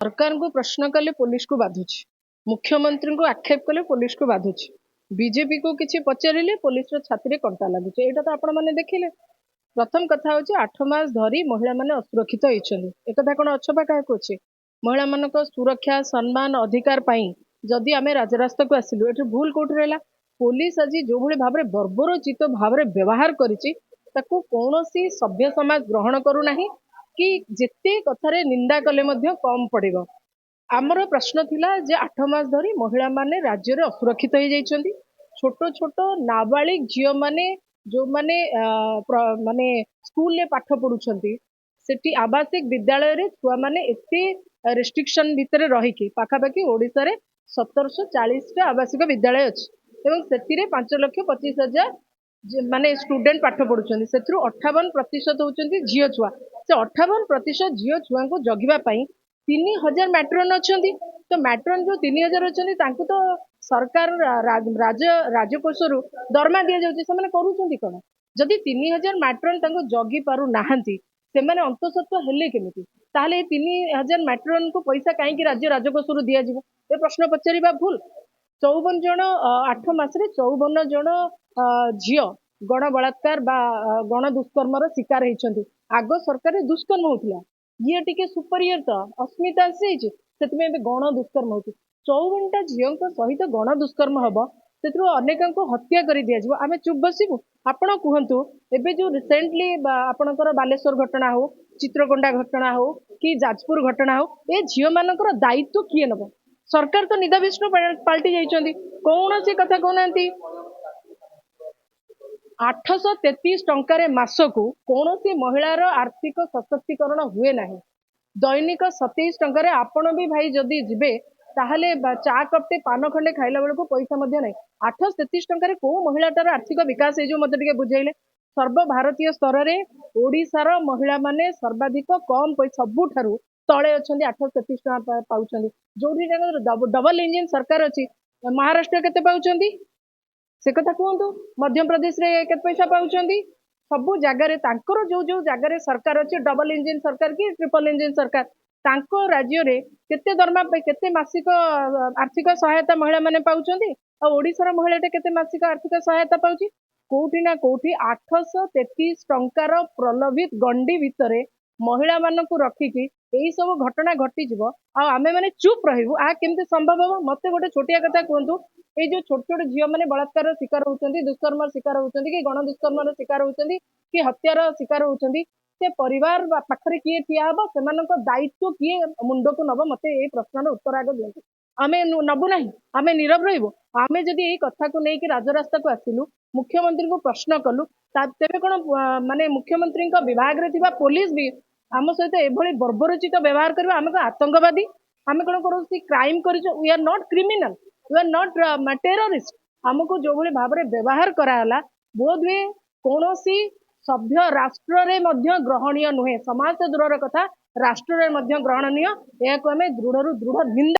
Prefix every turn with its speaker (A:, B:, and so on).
A: सरकार को प्रश्न कले पुलिस को बाधुच, मुख्यमंत्री को आक्षेप कले पुलिस को बाधुच, बीजेपी को किसी पचारे पुलिस छाती कंटा लगुच। यहाँ तो आपण मैंने देखिले प्रथम कथा हूँ 8 मास धरी महिला माने असुरक्षित होती एक कौन अछपा क्या अच्छे महिला मान सुरक्षा सम्मान अधिकार जदि आम राजरास्ता को आसिलु ये भूल कौट रहा पुलिस आज जो भाव में बर्बरचित भाव में व्यवहार करी कौन सभ्य समाज ग्रहण करूना कि जिते कथार निंदा कले कम पड़ो। आमर प्रश्न थिला जे 8 मास धरी महिला माने राज्य में असुरक्षित हो जाइछन्ती। छोट छोट नाबालिग झील माने जो माने माने स्कूल ले पाठ पढ़ुछन्ती सेठी आवासिक विद्यालय रे छुआ माने एते रेस्ट्रिक्शन भितर रही पाखापाखि ओडिशा रे 1740 टा आवासिक विद्यालय अच्छी एवं से 5,25,000 माने स्टूडेंट पाठ पढ़ुछन्ती से 58% होचन्ती झील छुआ से 58% झील छुआ को जगिबा पई 3,000 मैट्रन अच्छा तो मैट्रन जो 3,000 अच्छा तो सरकार राजकोष दरमा दि जाऊँगी कौन जदि 3,000 मैट्रन जगी पारु नाहंती से अंतसत्व हेले केमिति ताहले 3,000 मैट्रन को पैसा कहीं राज्य राजकोष दि जाव ए प्रश्न पचारिबा भूल। 54 जन 8 मासरे 54 जन झील गण बलात्कार बा गण दुष्कर्मर शिकार होती। आग सरकार दुष्कर्म होता ये टिके सुपरियर तो अस्मिता आसी से गण दुष्कर्म हो 54टा झील सहित गण दुष्कर्म हम से अनेक हत्या कर दि जाव आम चुप बसबू। आपण कहतु एबे जो रिसेंटली आपणकर बालेश्वर घटना हो चित्रकोंडा घटना हो कि जाजपुर घटना हो ए झील मानकर दायित्व किए नब सरकार तो निदा विष्णु पाल्टी जाइछन्ती कौन सी कथा कहना 833 टंकार मासकू कौन सी महिलार आर्थिक सशक्तिकरण हुए ना दैनिक 27 टंकार आपण भी भाई जदि जीवे ताहले चा कपटे पान खंडे खाइला बेलू पैसा ना 833 टंकार को महिलाटार आर्थिक विकास हो मत टे बुझेले सर्वभारतीय स्तर में ओडिशार महिला माने सर्वाधिक कम सबुठारु तले अच्छा 833 टका पाँच जो डबल इंजिन सरकार अच्छी महाराष्ट्र केते पाउछन्ती से कथा कहतु मध्य प्रदेश रे केते पैसा पाउछन्ती सबु जगार जो जो जगार सरकार अच्छे डबल इंजिन सरकार कि ट्रिपल इंजिन सरकार तांको राज्य रे केते दरमा केते मासिक आर्थिक सहायता महिला माने पाउछन्ती आ ओडिशार महिलाटे केते मासिक आर्थिक सहायता पाउछि कोठी ना कोठी 833 टंकार प्रलोभित गंडी भितरे महिला मानक रखिकी यही सब घटना घटीज आमे माने चुप रहू आ केमती संभव हम मत गोटे छोटिया कथा कहतु ये जो छोट छोट झील मैंने बलात्कार शिकार होती दुष्कर्म शिकार होती कि गण दुष्कर्म शिकार होती कि हत्यार शिकार होती से परिवार पाखरे किए ठिया हम से दायित्व किए मुंड को नब मत ये प्रश्न उत्तर आगे दिखाई आम नबू ना आम नीरव रही आम जदि यही कथा को लेकिन राजरास्ता को आसिलु मुख्यमंत्री को प्रश्न कलु तेरे कौन माने मुख्यमंत्री विभाग में पुलिस भी आम सहित एभली बर्बरचित व्यवहार करबा आम आतंकवादी आम कौन करो क्राइम कर we are not criminal we are not terrorist आमको जो भाई भाव में व्यवहार कराला बोध हुए कौन सभ्य राष्ट्र रे मध्य ग्रहणीय नुहे समाज से दूर कथा राष्ट्र रे मध्य ग्रहणीय या दृढ़ निंदा